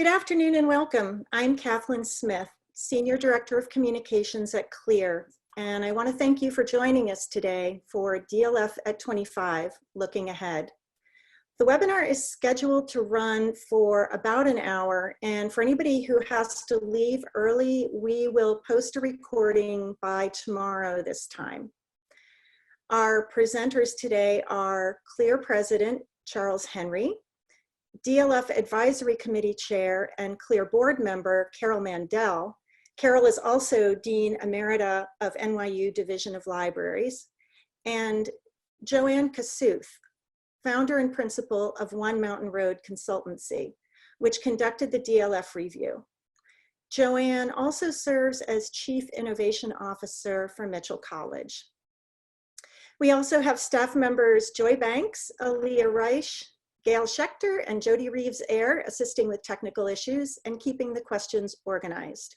Good afternoon and welcome. I'm Kathleen Smith, Senior Director of Communications at CLIR, and I want to thank you for joining us today for DLF at 25, Looking Ahead. The webinar is scheduled to run for about an hour, and for anybody who has to leave early, we will post a recording by tomorrow this time. Our presenters today are CLIR President Charles Henry, DLF Advisory Committee Chair and CLIR Board Member Carol Mandel. Carol is also Dean Emerita of NYU Division of Libraries, and Joanne Kossuth, founder and principal of One Mountain Road Consultancy, which conducted the DLF review. Joanne also serves as Chief Innovation Officer for Mitchell College. We also have staff members Joy Banks, Aaliyah Reich, Gail Schechter, and Jody Reeves-Ayer assisting with technical issues and keeping the questions organized.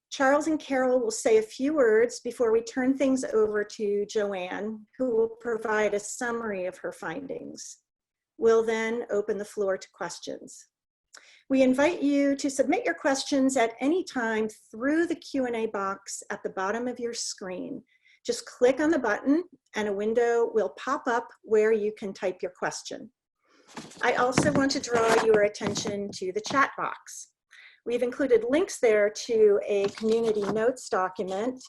Charles and Carol will say a few words before we turn things over to Joanne, who will provide a summary of her findings. We'll then open the floor to questions. We invite you to submit your questions at any time through the Q&A box at the bottom of your screen. Just click on the button and a window will pop up where you can type your question. I also want to draw your attention to the chat box. We've included links there to a community notes document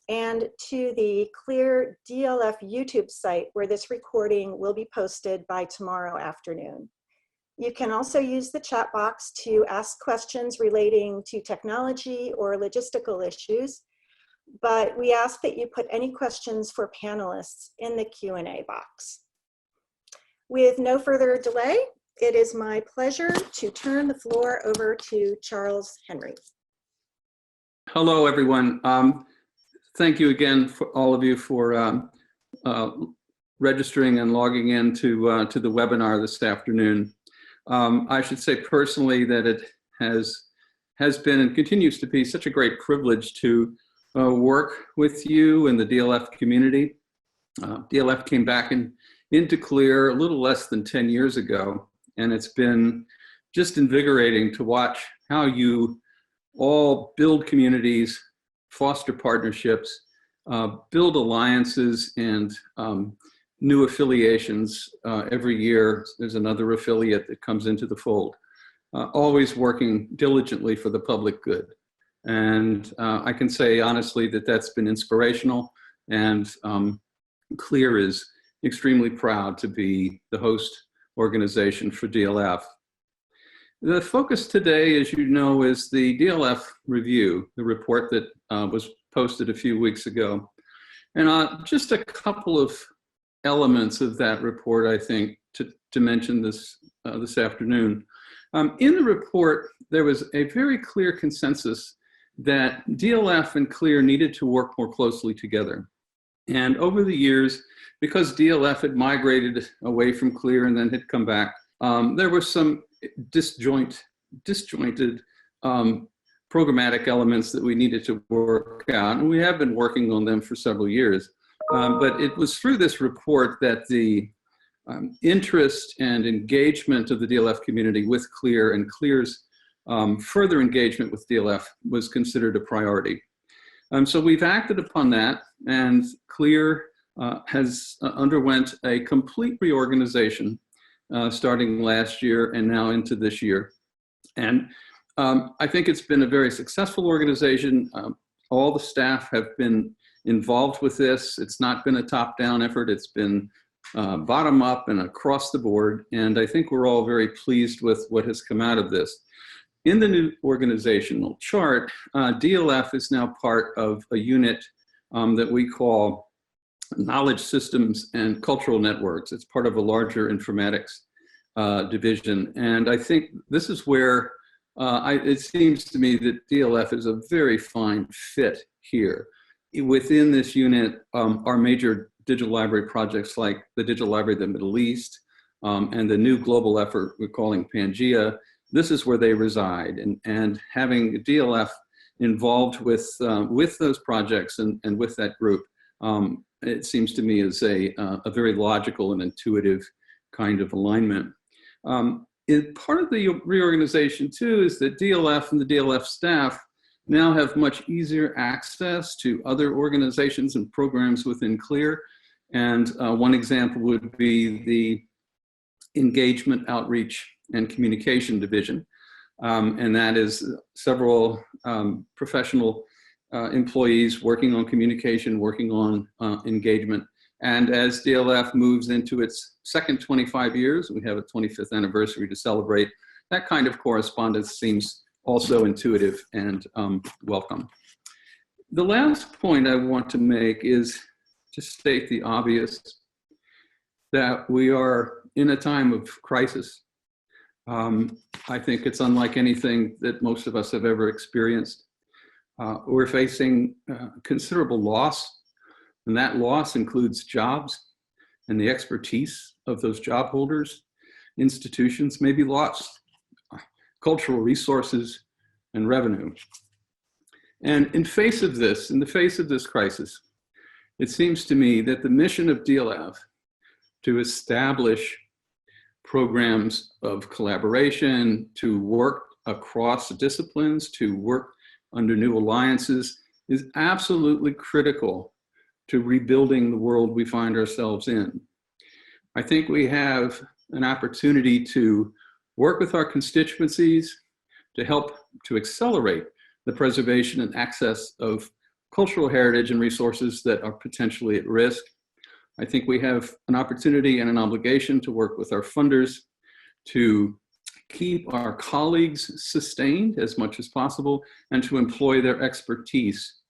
and to the CLIR DLF YouTube site where this recording will be posted by tomorrow afternoon. You can also use the chat box to ask questions relating to technology or logistical issues, but we ask that you put any questions for panelists in the Q&A box. With no further delay, it is my pleasure to turn the floor over to Charles Henry. Hello, everyone. Thank you again for all of you for registering and logging in to the webinar this afternoon. I should say personally that it has been and continues to be such a great privilege to work with you and the DLF community. DLF came back into CLIR a little less than 10 years ago, and it's been just invigorating to watch how you all build communities, foster partnerships, build alliances and new affiliations. Every year there's another affiliate that comes into the fold, always working diligently for the public good. And I can say honestly that that's been inspirational, and CLIR is extremely proud to be the host organization for DLF. The focus today, as you know, is the DLF review, the report that was posted a few weeks ago. And just a couple of elements of that report, I think, to mention this afternoon. In the report, there was a very clear consensus that DLF and CLIR needed to work more closely together. And over the years, because DLF had migrated away from CLIR and then had come back, there were some disjointed programmatic elements that we needed to work out, and we have been working on them for several years. But it was through this report that the interest and engagement of the DLF community with CLIR and CLIR's further engagement with DLF was considered a priority. So we've acted upon that, and CLIR has underwent a complete reorganization starting last year and now into this year. And I think it's been a very successful organization. All the staff have been involved with this. It's not been a top-down effort. It's been bottom-up and across the board. And I think we're all very pleased with what has come out of this. In the new organizational chart, DLF is now part of a unit that we call Knowledge Systems and Cultural Networks. It's part of a larger informatics division. And I think this is where it seems to me that DLF is a very fine fit here. Within this unit are major digital library projects like the Digital Library of the Middle East and the new global effort we're calling Pangea. This is where they reside, and having DLF involved with those projects and with that group, it seems to me is a very logical and intuitive kind of alignment. Part of the reorganization too is that DLF and the DLF staff now have much easier access to other organizations and programs within CLIR. And one example would be the Engagement, Outreach, and Communication Division. And that is several professional employees working on communication, working on engagement. And as DLF moves into its second 25 years, we have a 25th anniversary to celebrate, that kind of correspondence seems also intuitive and welcome. The last point I want to make is to state the obvious, that we are in a time of crisis. I think it's unlike anything that most of us have ever experienced. We're facing considerable loss, and that loss includes jobs and the expertise of those job holders. Institutions may be lost, cultural resources and revenue. And in the face of this crisis, it seems to me that the mission of DLF to establish programs of collaboration, to work across disciplines, to work under new alliances is absolutely critical to rebuilding the world we find ourselves in. I think we have an opportunity to work with our constituencies to help to accelerate the preservation and access of cultural heritage and resources that are potentially at risk. I think we have an opportunity and an obligation to work with our funders to keep our colleagues sustained as much as possible and to employ their expertise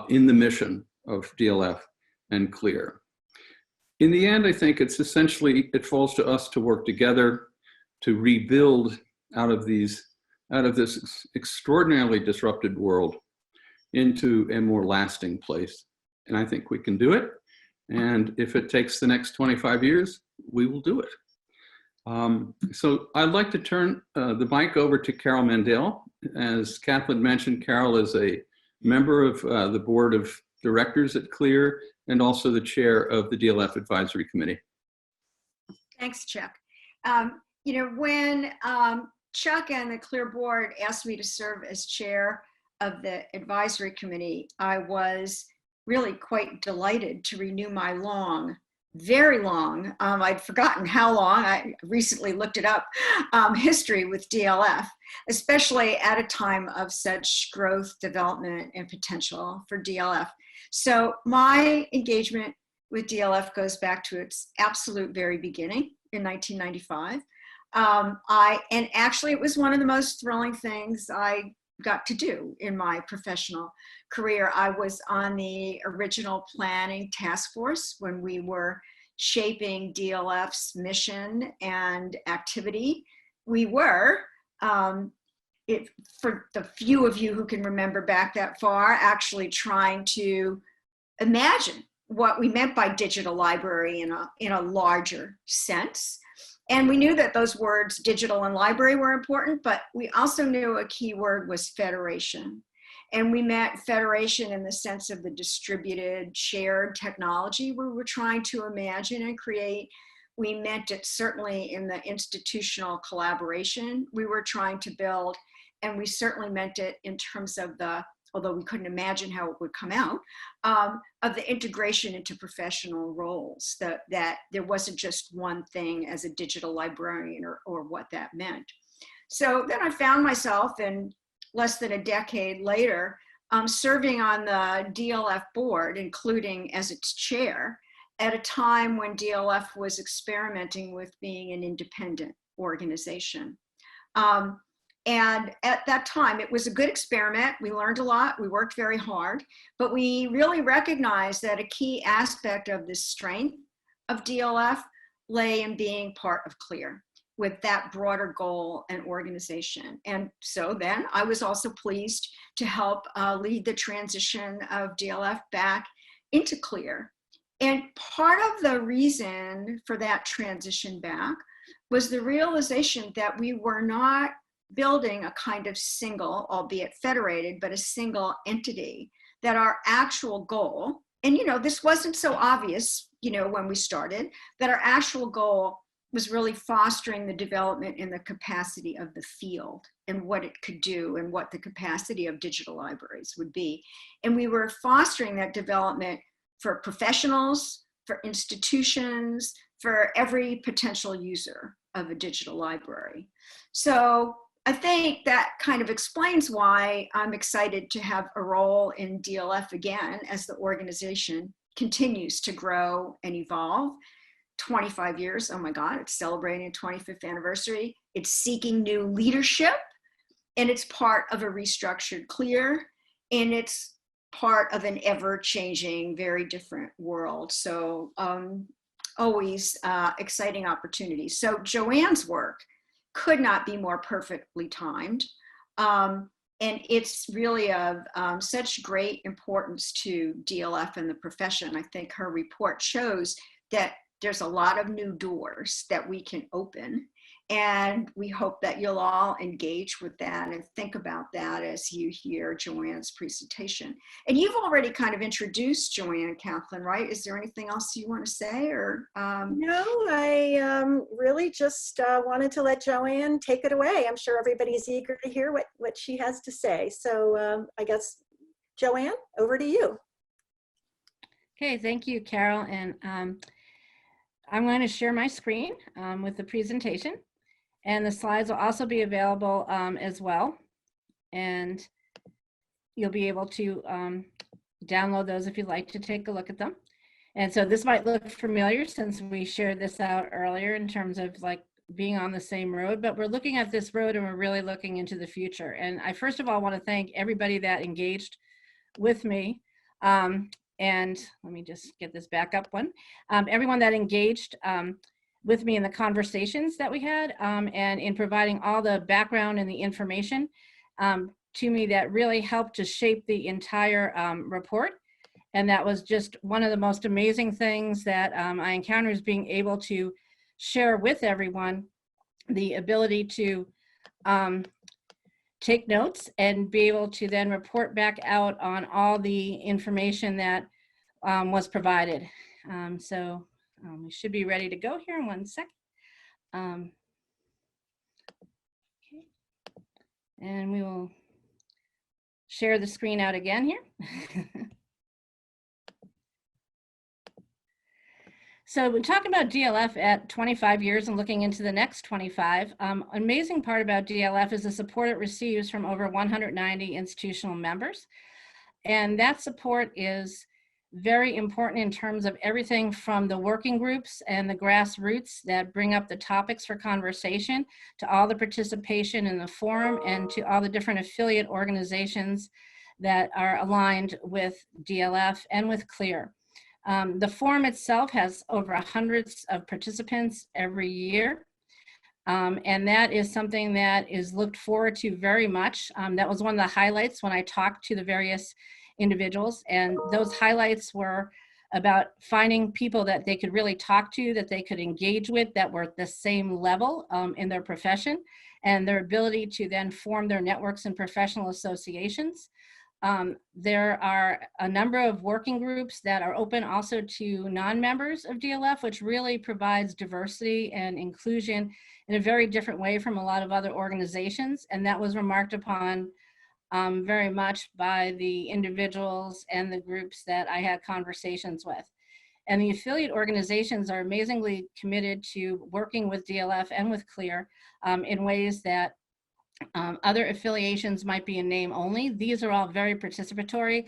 in the mission of DLF and CLIR. In the end, I think it falls to us to work together to rebuild out of this extraordinarily disrupted world into a more lasting place. And I think we can do it. And if it takes the next 25 years, we will do it. So I'd like to turn the mic over to Carol Mandel. As Kathleen mentioned, Carol is a member of the board of directors at CLIR and also the chair of the DLF Advisory Committee. Thanks, Chuck. When Chuck and the CLIR board asked me to serve as chair of the advisory committee, I was really quite delighted to renew my very long, I'd forgotten how long, I recently looked it up, history with DLF, especially at a time of such growth, development, and potential for DLF. So my engagement with DLF goes back to its absolute very beginning in 1995. And actually it was one of the most thrilling things I got to do in my professional career. I was on the original planning task force when we were shaping DLF's mission and activity. We were, for the few of you who can remember back that far, actually trying to imagine what we meant by digital library in a larger sense. And we knew that those words, digital and library, were important, but we also knew a key word was federation. And we meant federation in the sense of the distributed, shared technology we were trying to imagine and create. We meant it certainly in the institutional collaboration we were trying to build. And we certainly meant it in terms of although we couldn't imagine how it would come out, of the integration into professional roles, that there wasn't just one thing as a digital librarian or what that meant. So then I found myself in less than a decade later, serving on the DLF board, including as its chair, at a time when DLF was experimenting with being an independent organization. And at that time, it was a good experiment. We learned a lot. We worked very hard, but we really recognized that a key aspect of the strength of DLF lay in being part of CLIR with that broader goal and organization. And so then I was also pleased to help lead the transition of DLF back into CLIR. And part of the reason for that transition back was the realization that we were not building a kind of single, albeit federated, but a single entity, that our actual goal, and this wasn't so obvious, when we started, that our actual goal was really fostering the development in the capacity of the field and what it could do and what the capacity of digital libraries would be. And we were fostering that development for professionals, for institutions, for every potential user of a digital library. So I think that kind of explains why I'm excited to have a role in DLF again as the organization continues to grow and evolve. 25 years, oh my God, it's celebrating a 25th anniversary. It's seeking new leadership, and it's part of a restructured CLIR, and it's part of an ever-changing, very different world. So always exciting opportunities. So Joanne's work could not be more perfectly timed. And it's really of such great importance to DLF and the profession. I think her report shows that there's a lot of new doors that we can open. And we hope that you'll all engage with that and think about that as you hear Joanne's presentation. And you've already kind of introduced Joanne, Kathleen, right? Is there anything else you want to say? Or No, I really just wanted to let Joanne take it away. I'm sure everybody's eager to hear what she has to say. So I guess, Joanne, over to you. Okay, thank you, Carol. And I'm going to share my screen with the presentation, and the slides will also be available as well. And you'll be able to download those if you'd like to take a look at them. And so this might look familiar since we shared this out earlier in terms of like being on the same road, but we're looking at this road and we're really looking into the future. And I first of all want to thank everybody that engaged with me. And let me just get this back up one. Everyone that engaged with me in the conversations that we had and in providing all the background and the information to me that really helped to shape the entire report. And that was just one of the most amazing things that I encountered, is being able to share with everyone the ability to take notes and be able to then report back out on all the information that was provided. So we should be ready to go here in 1 second. Okay. And we will share the screen out again here. So we're talking about DLF at 25 years and looking into the next 25. Amazing part about DLF is the support it receives from over 190 institutional members. And that support is very important in terms of everything from the working groups and the grassroots that bring up the topics for conversation, to all the participation in the forum, and to all the different affiliate organizations that are aligned with DLF and with CLIR. The forum itself has over hundreds of participants every year. And that is something that is looked forward to very much. That was one of the highlights when I talked to the various individuals. And those highlights were about finding people that they could really talk to, that they could engage with, that were at the same level in their profession, and their ability to then form their networks and professional associations. There are a number of working groups that are open also to non-members of DLF, which really provides diversity and inclusion in a very different way from a lot of other organizations. And that was remarked upon very much by the individuals and the groups that I had conversations with. And the affiliate organizations are amazingly committed to working with DLF and with CLIR in ways that other affiliations might be in name only. These are all very participatory,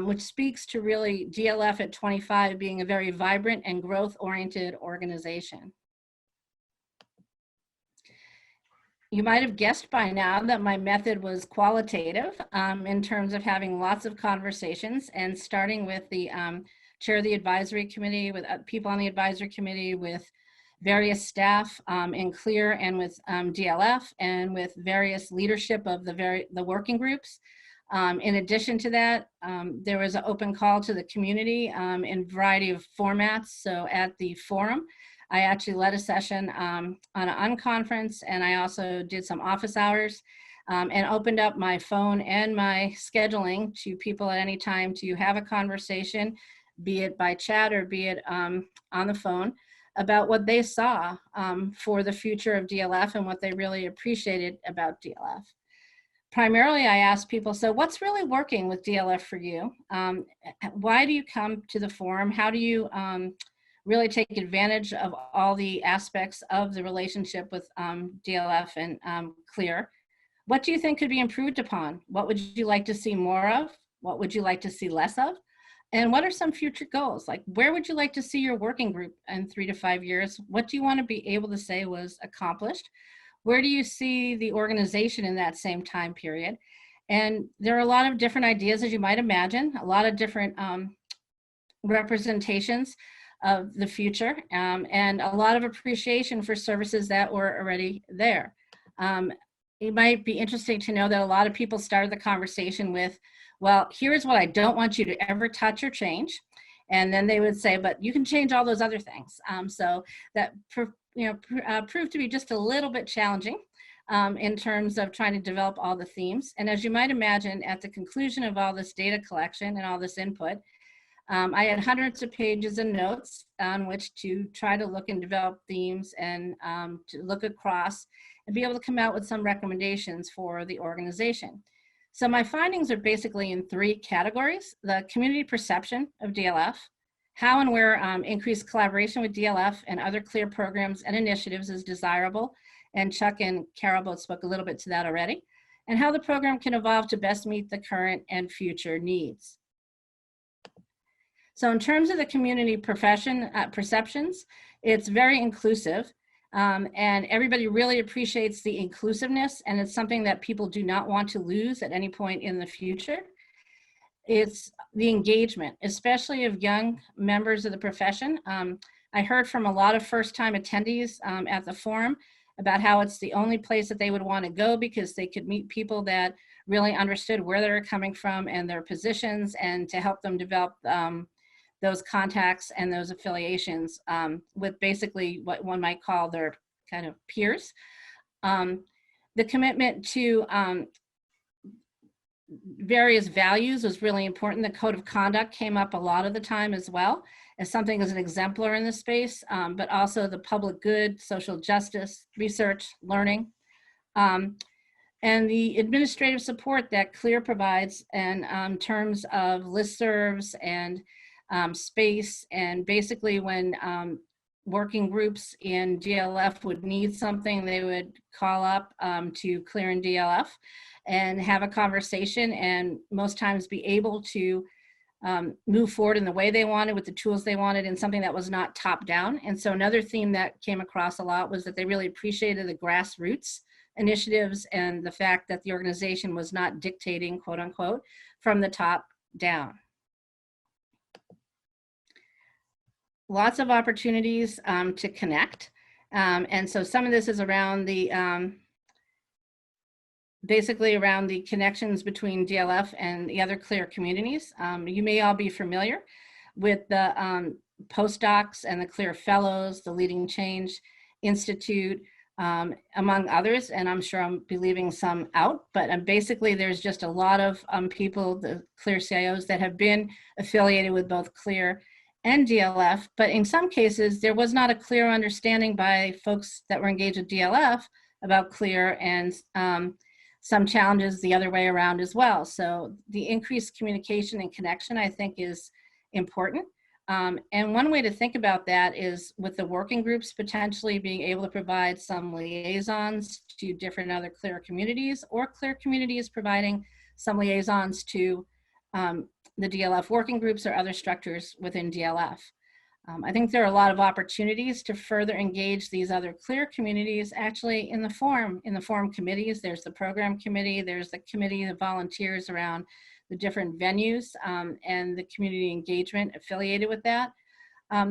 which speaks to really DLF at 25 being a very vibrant and growth-oriented organization. You might have guessed by now that my method was qualitative in terms of having lots of conversations, and starting with the chair of the advisory committee, with people on the advisory committee, with various staff in CLIR and with DLF, and with various leadership of the working groups. In addition to that, there was an open call to the community in a variety of formats. So at the forum, I actually led a session on an unconference, and I also did some office hours and opened up my phone and my scheduling to people at any time to have a conversation, be it by chat or be it on the phone. about what they saw for the future of DLF and what they really appreciated about DLF. Primarily, I asked people, so what's really working with DLF for you? Why do you come to the forum? How do you really take advantage of all the aspects of the relationship with DLF and CLIR? What do you think could be improved upon? What would you like to see more of? What would you like to see less of? And what are some future goals? Like, where would you like to see your working group in 3 to 5 years? What do you want to be able to say was accomplished? Where do you see the organization in that same time period? And there are a lot of different ideas, as you might imagine, a lot of different representations of the future, and a lot of appreciation for services that were already there. It might be interesting to know that a lot of people started the conversation with, well, here's what I don't want you to ever touch or change. And then they would say, but you can change all those other things. So that proved to be just a little bit challenging in terms of trying to develop all the themes. And as you might imagine, at the conclusion of all this data collection and all this input, I had hundreds of pages of notes on which to try to look and develop themes and to look across and be able to come out with some recommendations for the organization. So my findings are basically in 3 categories: the community perception of DLF, how and where increased collaboration with DLF and other CLIR programs and initiatives is desirable, and Chuck and Carol both spoke a little bit to that already, and how the program can evolve to best meet the current and future needs. So in terms of the community perceptions, it's very inclusive, and everybody really appreciates the inclusiveness, and it's something that people do not want to lose at any point in the future. It's the engagement, especially of young members of the profession. I heard from a lot of first-time attendees at the forum about how it's the only place that they would want to go because they could meet people that really understood where they were coming from and their positions, and to help them develop those contacts and those affiliations with basically what one might call their kind of peers. The commitment to various values was really important. The code of conduct came up a lot of the time as well as something as an exemplar in the space, but also the public good, social justice, research, learning, and the administrative support that CLIR provides in terms of listservs and space. And basically when working groups in DLF would need something, they would call up to CLIR and DLF and have a conversation, and most times be able to move forward in the way they wanted with the tools they wanted, and something that was not top down. And so another theme that came across a lot was that they really appreciated the grassroots initiatives and the fact that the organization was not dictating, quote unquote, from the top down. Lots of opportunities to connect. And so some of this is around the, basically around the connections between DLF and the other CLIR communities. You may all be familiar with the postdocs and the CLIR fellows, the Leading Change Institute, among others, and I'm sure I'm leaving some out, but basically there's just a lot of people, the CLIR CIOs, that have been affiliated with both CLIR and DLF, but in some cases there was not a clear understanding by folks that were engaged with DLF about CLIR, and some challenges the other way around as well. So the increased communication and connection, I think, is important. And one way to think about that is with the working groups potentially being able to provide some liaisons to different other CLIR communities, or CLIR communities providing some liaisons to the DLF working groups or other structures within DLF. I think there are a lot of opportunities to further engage these other CLIR communities actually in the forum committees. There's the program committee, there's the committee of volunteers around the different venues and the community engagement affiliated with that.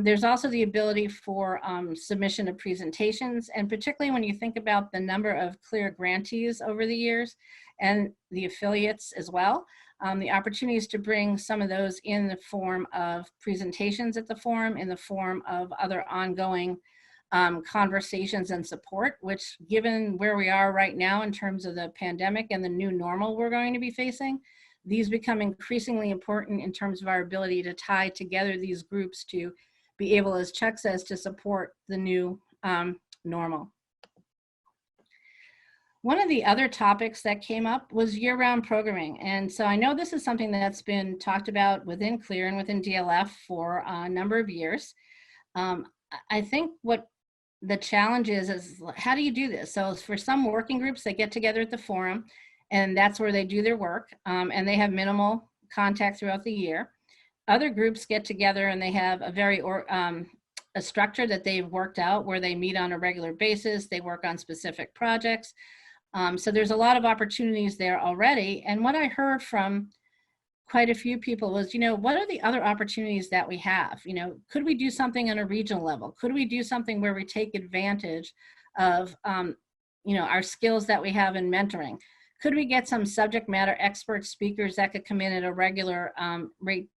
There's also the ability for submission of presentations, and particularly when you think about the number of CLIR grantees over the years and the affiliates as well, the opportunities to bring some of those in the form of presentations at the forum, in the form of other ongoing conversations and support, which, given where we are right now in terms of the pandemic and the new normal we're going to be facing, these become increasingly important in terms of our ability to tie together these groups to be able, as Chuck says, to support the new normal. One of the other topics that came up was year-round programming. And so I know this is something that's been talked about within CLIR and within DLF for a number of years. I think what the challenge is how do you do this? So for some working groups, they get together at the forum, and that's where they do their work, and they have minimal contact throughout the year. Other groups get together and they have a very a structure that they've worked out where they meet on a regular basis, they work on specific projects. So there's a lot of opportunities there already. And what I heard from quite a few people was, what are the other opportunities that we have? Could we do something on a regional level? Could we do something where we take advantage of, our skills that we have in mentoring? Could we get some subject matter expert speakers that could come in at a regular rate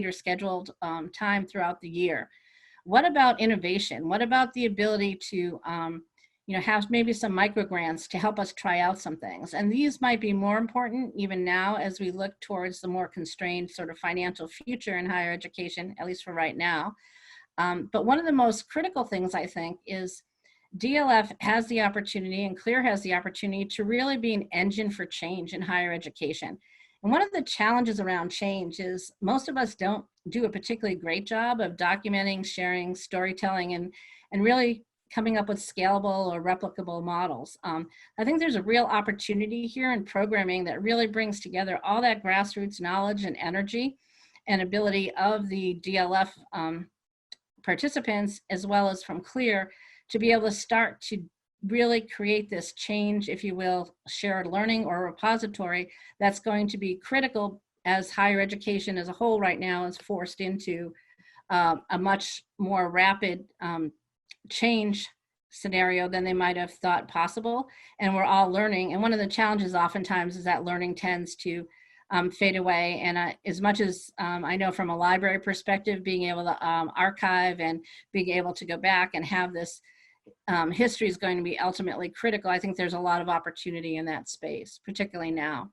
or scheduled time throughout the year? What about innovation? What about the ability to have maybe some micro grants to help us try out some things? And these might be more important even now as we look towards the more constrained sort of financial future in higher education, at least for right now. But one of the most critical things, I think, is DLF has the opportunity, and CLIR has the opportunity, to really be an engine for change in higher education. And one of the challenges around change is most of us don't do a particularly great job of documenting, sharing, storytelling, and really coming up with scalable or replicable models. I think there's a real opportunity here in programming that really brings together all that grassroots knowledge and energy and ability of the DLF participants, as well as from CLIR, to be able to start to really create this change, if you will, shared learning or repository that's going to be critical as higher education as a whole right now is forced into a much more rapid change scenario than they might have thought possible. And we're all learning. And one of the challenges oftentimes is that learning tends to fade away. And as much as I know from a library perspective, being able to archive and being able to go back and have this history is going to be ultimately critical, I think there's a lot of opportunity in that space, particularly now.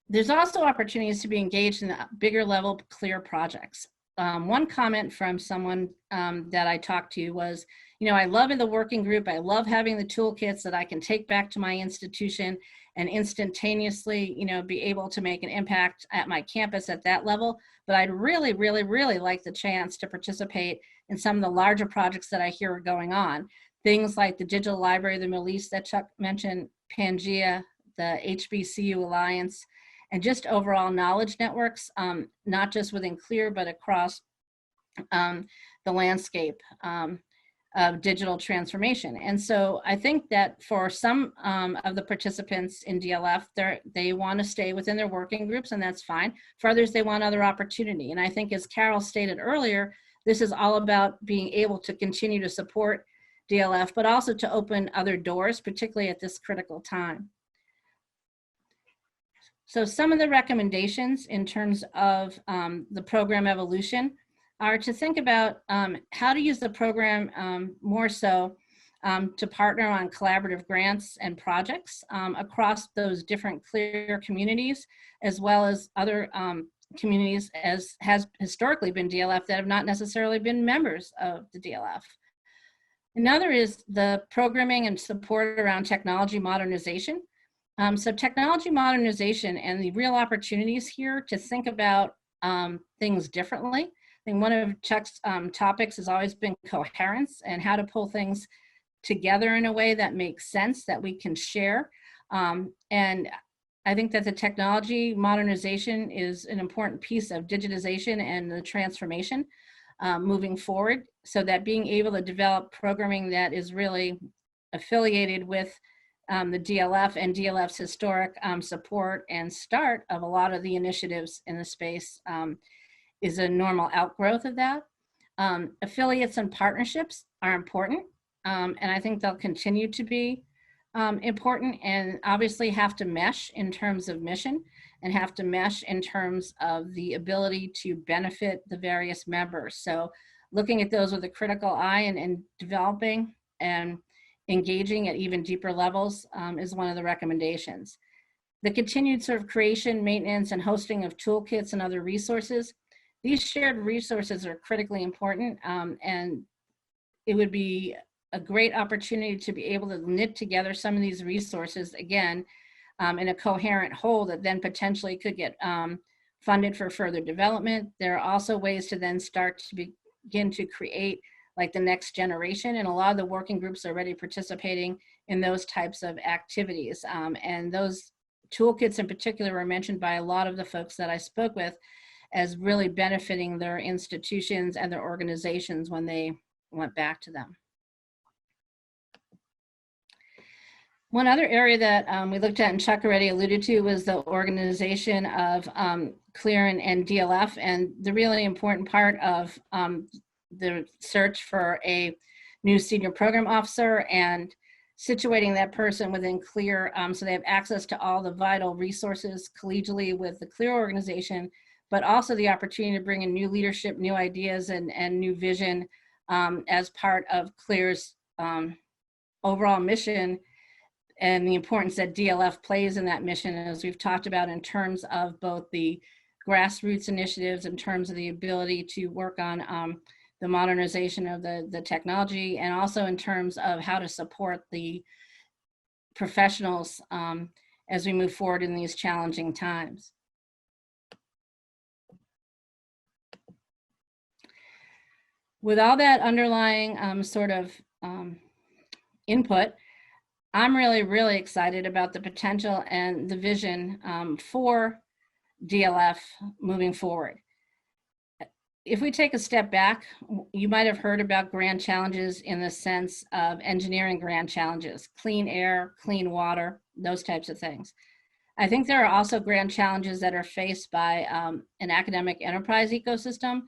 There's also opportunities to be engaged in bigger level CLIR projects. One comment from someone that I talked to was, I love in the working group, I love having the toolkits that I can take back to my institution and instantaneously, be able to make an impact at my campus at that level. But I'd really, really, really like the chance to participate in some of the larger projects that I hear are going on. Things like the Digital Library of the Middle East that Chuck mentioned, Pangea, the HBCU Alliance, and just overall knowledge networks, not just within CLIR, but across the landscape of digital transformation. And so I think that for some of the participants in DLF, they want to stay within their working groups, and that's fine. For others, they want other opportunity. And I think, as Carol stated earlier, this is all about being able to continue to support DLF, but also to open other doors, particularly at this critical time. So some of the recommendations in terms of the program evolution are to think about how to use the program more so to partner on collaborative grants and projects across those different CLIR communities, as well as other communities, as has historically been DLF, that have not necessarily been members of the DLF. Another is the programming and support around technology modernization. So technology modernization and the real opportunities here to think about things differently. I think one of Chuck's topics has always been coherence and how to pull things together in a way that makes sense, that we can share. And I think that the technology modernization is an important piece of digitization and the transformation moving forward, so that being able to develop programming that is really affiliated with the DLF and DLF's historic support and start of a lot of the initiatives in the space is a normal outgrowth of that. Affiliates and partnerships are important, and I think they'll continue to be important, and obviously have to mesh in terms of mission and have to mesh in terms of the ability to benefit the various members. So looking at those with a critical eye and developing and engaging at even deeper levels is one of the recommendations. The continued sort of creation, maintenance, and hosting of toolkits and other resources. These shared resources are critically important, and it would be a great opportunity to be able to knit together some of these resources, again, in a coherent whole that then potentially could get funded for further development. There are also ways to then start to begin to create like the next generation, and a lot of the working groups are already participating in those types of activities. And those toolkits in particular were mentioned by a lot of the folks that I spoke with as really benefiting their institutions and their organizations when they went back to them. One other area that we looked at, and Chuck already alluded to, was the organization of CLIR and DLF. And the really important part of the search for a new senior program officer and situating that person within CLIR so they have access to all the vital resources collegially with the CLIR organization, but also the opportunity to bring in new leadership, new ideas, and new vision as part of CLIR's overall mission, and the importance that DLF plays in that mission, as we've talked about in terms of both the grassroots initiatives, in terms of the ability to work on the modernization of the technology, and also in terms of how to support the professionals as we move forward in these challenging times. With all that underlying sort of input, I'm really excited about the potential and the vision for DLF moving forward. If we take a step back, you might have heard about grand challenges in the sense of engineering grand challenges, clean air, clean water, those types of things. I think there are also grand challenges that are faced by an academic enterprise ecosystem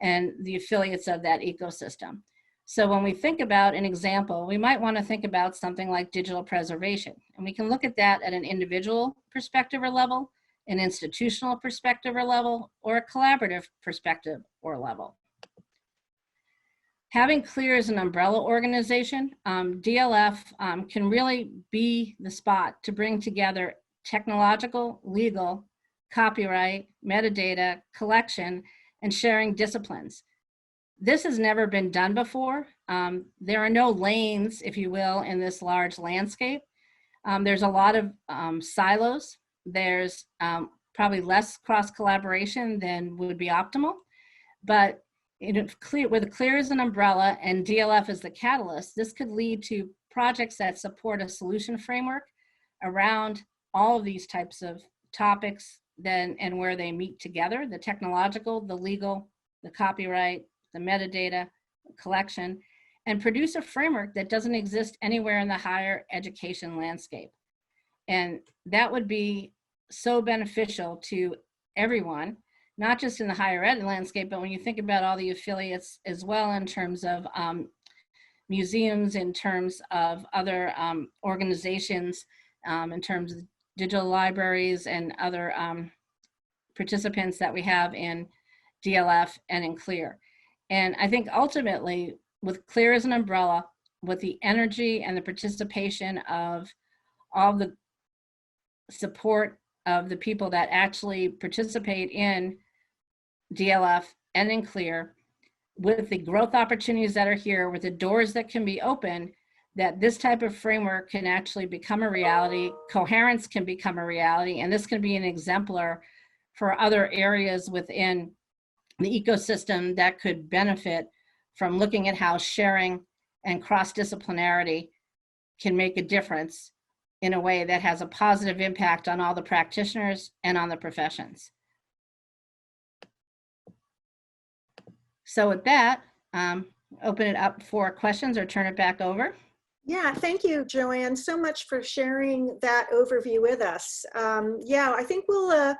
and the affiliates of that ecosystem. So when we think about an example, we might want to think about something like digital preservation. And we can look at that at an individual perspective or level, an institutional perspective or level, or a collaborative perspective or level. Having CLIR as an umbrella organization, DLF can really be the spot to bring together technological, legal, copyright, metadata, collection, and sharing disciplines. This has never been done before. There are no lanes, if you will, in this large landscape. There's a lot of silos. There's probably less cross-collaboration than would be optimal. But with CLIR as an umbrella and DLF as the catalyst, this could lead to projects that support a solution framework around all of these types of topics and where they meet together, the technological, the legal, the copyright, the metadata, collection, and produce a framework that doesn't exist anywhere in the higher education landscape. And that would be so beneficial to everyone, not just in the higher ed landscape, but when you think about all the affiliates as well in terms of museums, in terms of other organizations, in terms of digital libraries and other participants that we have in DLF and in CLIR. And I think ultimately, with CLIR as an umbrella, with the energy and the participation of all the support of the people that actually participate in DLF and in CLIR, with the growth opportunities that are here, with the doors that can be opened, that this type of framework can actually become a reality, coherence can become a reality, and this can be an exemplar for other areas within the ecosystem that could benefit from looking at how sharing and cross-disciplinarity can make a difference in a way that has a positive impact on all the practitioners and on the professions. So with that, open it up for questions or turn it back over. Yeah, thank you, Joanne, so much for sharing that overview with us. Yeah, I think we'll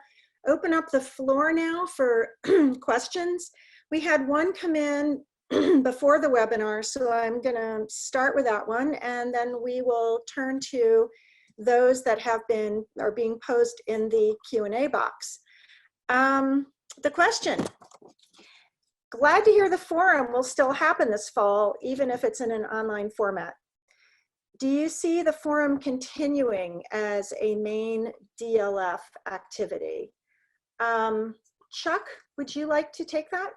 open up the floor now for questions. We had one come in before the webinar, so I'm going to start with that one, and then we will turn to those that are being posed in the Q&A box. The question: glad to hear the forum will still happen this fall, even if it's in an online format. Do you see the forum continuing as a main DLF activity? Chuck, would you like to take that?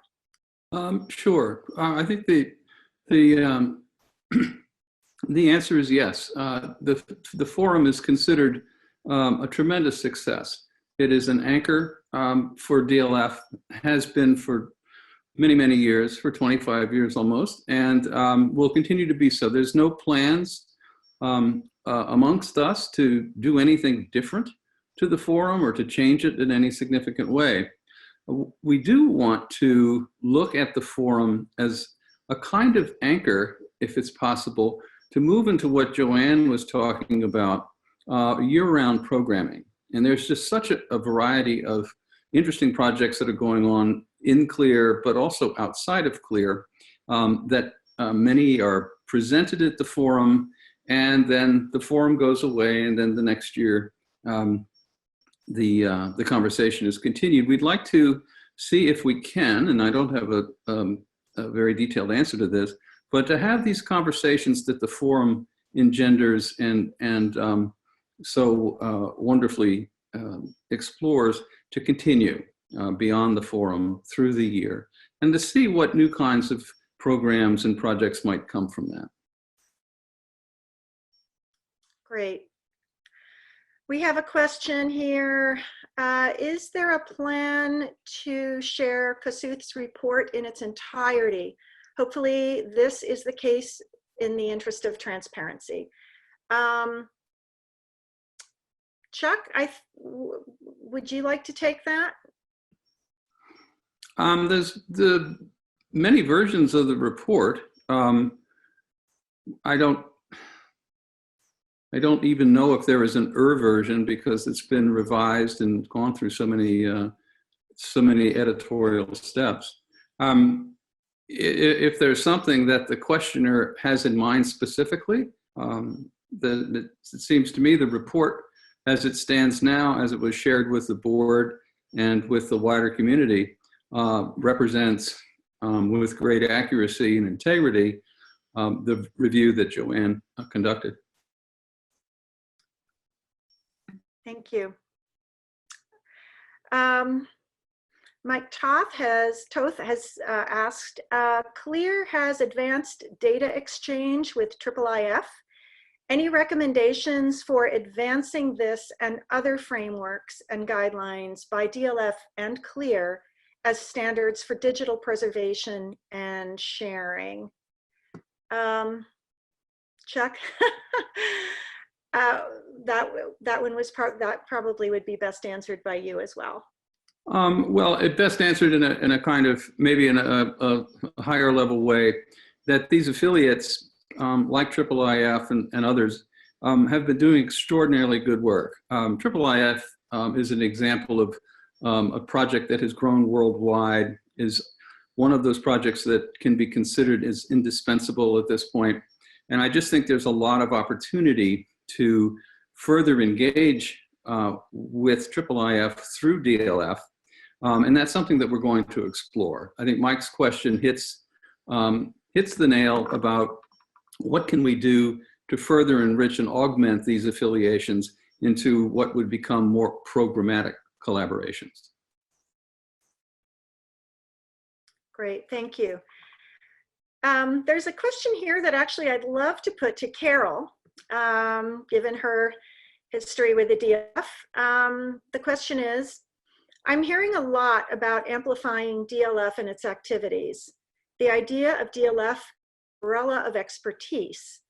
Sure. I think the the answer is yes. The forum is considered a tremendous success. It is an anchor for DLF, has been for many, many years, for 25 years almost, and will continue to be so. There's no plans amongst us to do anything different to the forum or to change it in any significant way. We do want to look at the forum as a kind of anchor, if it's possible, to move into what Joanne was talking about, year-round programming. And there's just such a variety of interesting projects that are going on in CLIR, but also outside of CLIR, that many are presented at the forum, and then the forum goes away, and then the next year, the conversation is continued. We'd like to see if we can, and I don't have a very detailed answer to this, but to have these conversations that the forum engenders and so wonderfully explores to continue beyond the forum through the year, and to see what new kinds of programs and projects might come from that. Great. We have a question here. Is there a plan to share Kossuth's report in its entirety? Hopefully this is the case in the interest of transparency. Chuck, would you like to take that? There's the many versions of the report. I don't even know if there is an version, because it's been revised and gone through so many editorial steps. If there's something that the questioner has in mind specifically, it seems to me the report as it stands now, as it was shared with the board and with the wider community, represents with great accuracy and integrity the review that Joanne conducted. Thank you. Mike Toth has asked, CLIR has advanced data exchange with IIIF. Any recommendations for advancing this and other frameworks and guidelines by DLF and CLIR as standards for digital preservation and sharing? Chuck? That one was that probably would be best answered by you as well. Well, it best answered in a kind of, maybe in a higher level way, that these affiliates like IIIF and others have been doing extraordinarily good work. IIIF is an example of a project that has grown worldwide, is one of those projects that can be considered as indispensable at this point. And I just think there's a lot of opportunity to further engage with IIIF through DLF. And that's something that we're going to explore. I think Mike's question hits the nail about what can we do to further enrich and augment these affiliations into what would become more programmatic collaborations. Great, thank you. There's a question here that actually I'd love to put to Carol, given her history with the DLF. The question is, I'm hearing a lot about amplifying DLF and its activities. The idea of DLF, umbrella of expertise.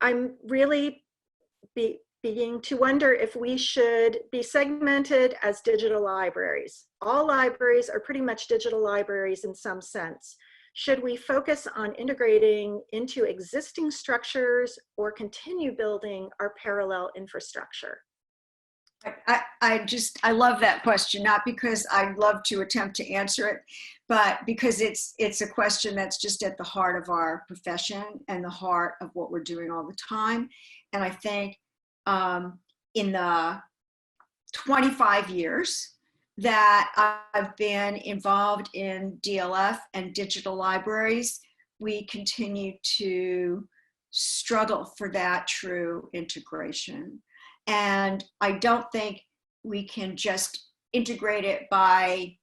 I'm really beginning to wonder if we should be segmented as digital libraries. All libraries are pretty much digital libraries in some sense. Should we focus on integrating into existing structures or continue building our parallel infrastructure? I love that question, not because I love to attempt to answer it, but because it's a question that's just at the heart of our profession and the heart of what we're doing all the time. And I think in the 25 years that I've been involved in DLF and digital libraries, we continue to struggle for that true integration. And I don't think we can just integrate it by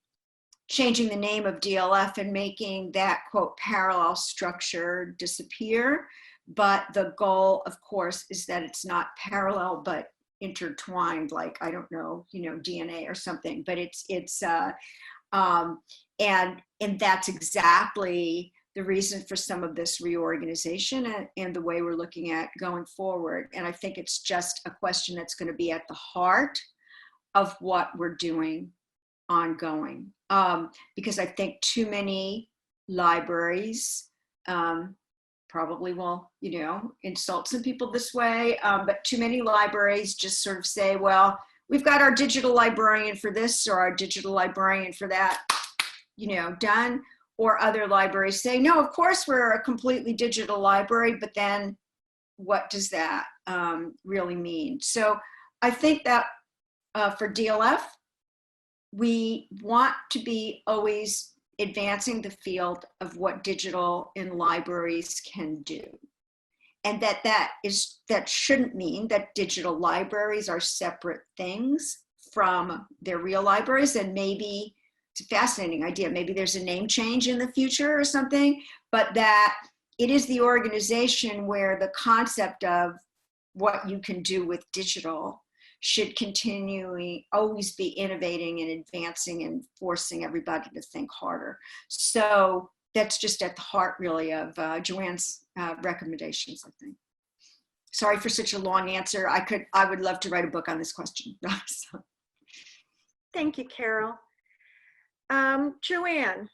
changing the name of DLF and making that, quote, parallel structure disappear. But the goal, of course, is that it's not parallel, but intertwined, like, I don't know, DNA or something, but and that's exactly the reason for some of this reorganization and the way we're looking at going forward. And I think it's just a question that's going to be at the heart of what we're doing ongoing. Because I think too many libraries probably will, insult some people this way, but too many libraries just sort of say, well, we've got our digital librarian for this or our digital librarian for that, done. Or other libraries say, no, of course we're a completely digital library, but then what does that really mean? So I think that for DLF, we want to be always advancing the field of what digital in libraries can do. And that shouldn't mean that digital libraries are separate things from their real libraries. And maybe it's a fascinating idea. Maybe there's a name change in the future or something, but that it is the organization where the concept of what you can do with digital should continually always be innovating and advancing and forcing everybody to think harder. So that's just at the heart, really, of Joanne's recommendations, I think. Sorry for such a long answer. I would love to write a book on this question. Thank you, Carol. Joanne,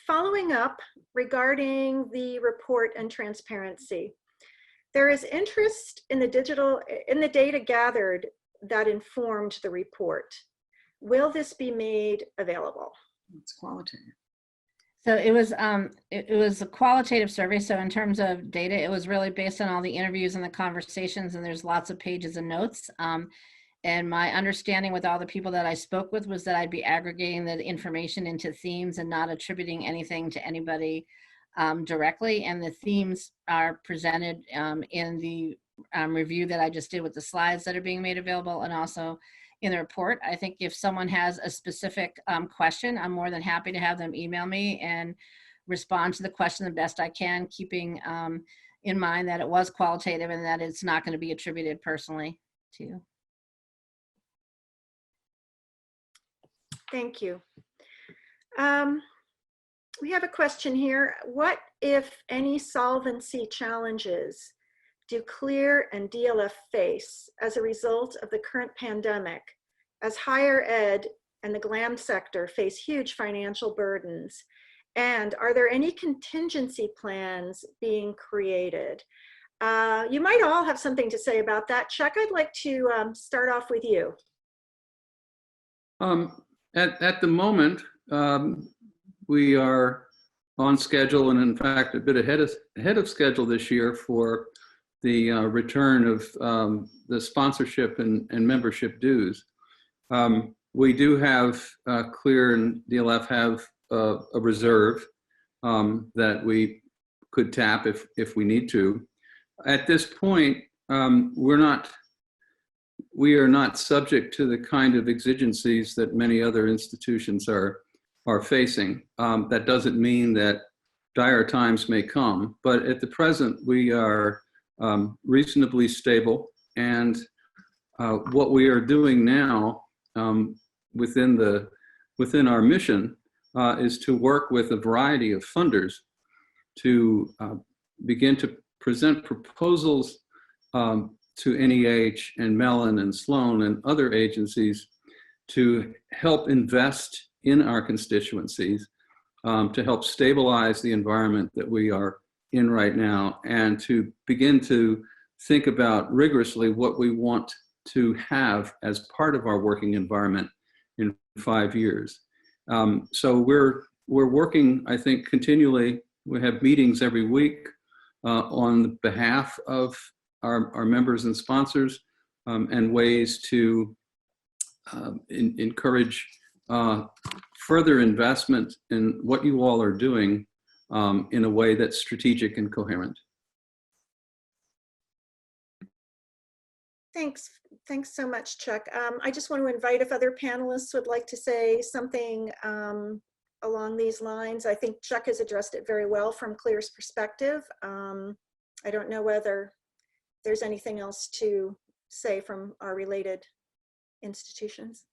following up regarding the report and transparency, there is interest in the data gathered that informed the report. Will this be made available? It's qualitative. So it was a qualitative survey. So in terms of data, it was really based on all the interviews and the conversations, and there's lots of pages and notes. And my understanding with all the people that I spoke with was that I'd be aggregating the information into themes and not attributing anything to anybody directly. And the themes are presented in the review that I just did with the slides that are being made available, and also in the report. I think if someone has a specific question, I'm more than happy to have them email me and respond to the question the best I can, keeping in mind that it was qualitative and that it's not going to be attributed personally to you. Thank you. We have a question here. What, if any, solvency challenges do CLIR and DLF face as a result of the current pandemic, as higher ed and the GLAM sector face huge financial burdens? And are there any contingency plans being created? You might all have something to say about that. Chuck, I'd like to start off with you. At the moment, we are on schedule, and in fact, a bit ahead of schedule this year for the return of the sponsorship and membership dues. We do have CLIR and DLF have a reserve that we could tap if we need to. At this point, we are not subject to the kind of exigencies that many other institutions are facing. That doesn't mean that dire times may come, but at the present we are reasonably stable, and what we are doing now within our mission is to work with a variety of funders to begin to present proposals to NEH and Mellon and Sloan and other agencies to help invest in our constituencies, to help stabilize the environment that we are in right now, and to begin to think about rigorously what we want to have as part of our working environment in 5 years. So we're working, I think, continually. We have meetings every week on behalf of our members and sponsors, and ways to encourage further investment in what you all are doing in a way that's strategic and coherent. Thanks so much, Chuck. I just want to invite if other panelists would like to say something along these lines. I think Chuck has addressed it very well from CLIR's perspective. I don't know whether there's anything else to say from our related institutions.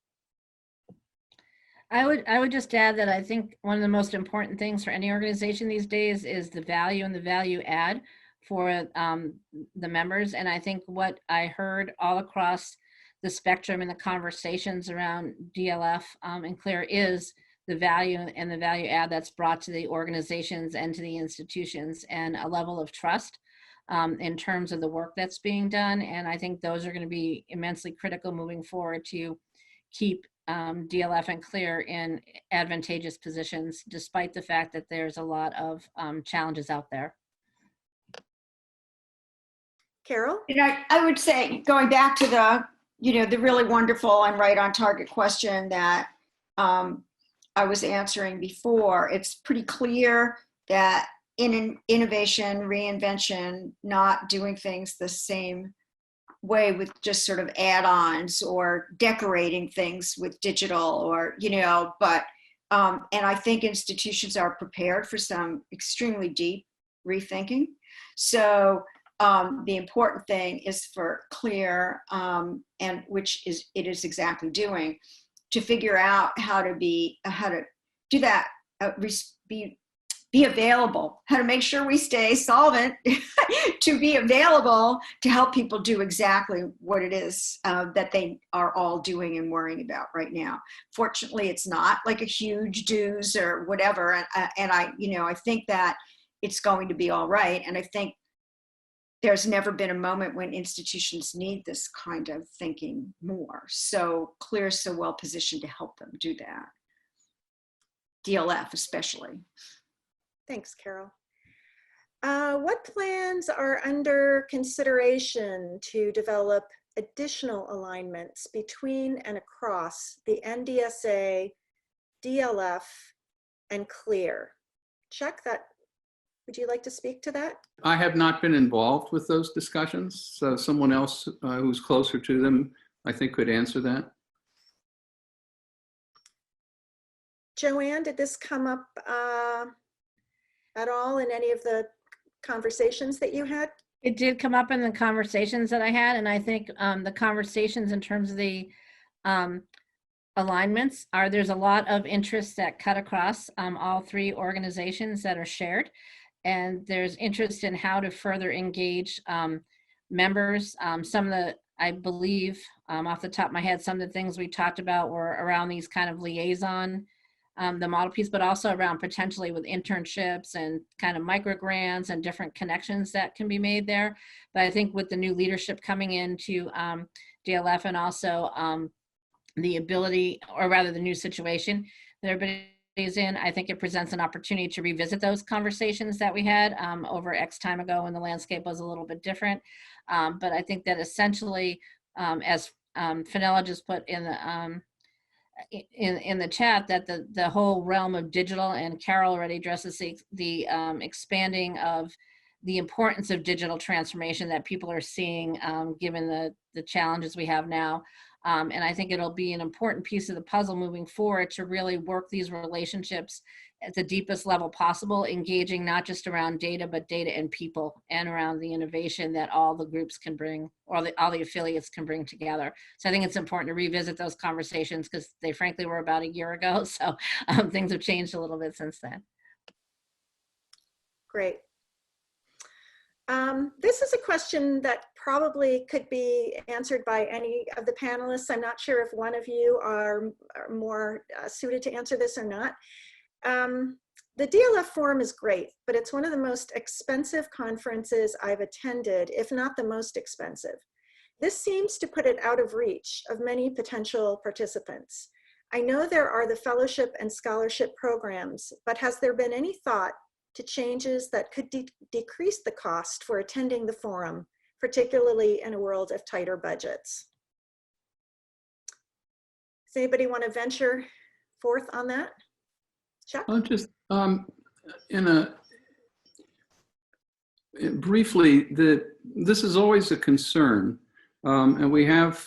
I would just add that I think one of the most important things for any organization these days is the value and the value add for the members. And I think what I heard all across the spectrum in the conversations around DLF and CLIR is the value and the value add that's brought to the organizations and to the institutions, and a level of trust in terms of the work that's being done. And I think those are going to be immensely critical moving forward to keep DLF and CLIR in advantageous positions, despite the fact that there's a lot of challenges out there. Carol? I would say, going back to the, the really wonderful and right on target question that I was answering before, it's pretty clear that in an innovation, reinvention, not doing things the same way with just sort of add-ons or decorating things with digital or, but, and I think institutions are prepared for some extremely deep rethinking. So the important thing is for CLIR, and which it is exactly doing, to figure out how to do that, be available, how to make sure we stay solvent, to be available to help people do exactly what it is that they are all doing and worrying about right now. Fortunately, it's not like a huge dues or whatever, and I think that it's going to be all right. And I think there's never been a moment when institutions need this kind of thinking more. So CLIR is so well positioned to help them do that. DLF especially. Thanks, Carol. What plans are under consideration to develop additional alignments between and across the NDSA, DLF, and CLIR? Chuck, would you like to speak to that? I have not been involved with those discussions, so someone else who's closer to them, I think, could answer that. Joanne, did this come up at all in any of the conversations that you had? It did come up in the conversations that I had, and I think the conversations in terms of the alignments there's a lot of interests that cut across all three organizations that are shared, and there's interest in how to further engage members. Some of the, I believe, off the top of my head, some of the things we talked about were around these kind of liaison, the model piece, but also around potentially with internships and kind of micro grants and different connections that can be made there. But I think with the new leadership coming into DLF, and also the ability, or rather the new situation that everybody is in, I think it presents an opportunity to revisit those conversations that we had over X time ago when the landscape was a little bit different. But I think that essentially, as Fenella just put in the chat, that the whole realm of digital, and Carol already addresses the expanding of the importance of digital transformation that people are seeing given the challenges we have now. And I think it'll be an important piece of the puzzle moving forward to really work these relationships at the deepest level possible, engaging not just around data, but data and people, and around the innovation that all the groups can bring, or all the affiliates can bring together. So I think it's important to revisit those conversations, because they frankly were about a year ago. So things have changed a little bit since then. Great. This is a question that probably could be answered by any of the panelists. I'm not sure if one of you are more suited to answer this or not. The DLF Forum is great, but it's one of the most expensive conferences I've attended, if not the most expensive. This seems to put it out of reach of many potential participants. I know there are the fellowship and scholarship programs, but has there been any thought to changes that could decrease the cost for attending the forum, particularly in a world of tighter budgets? Does anybody want to venture forth on that? Chuck? I'll just briefly, this is always a concern And we have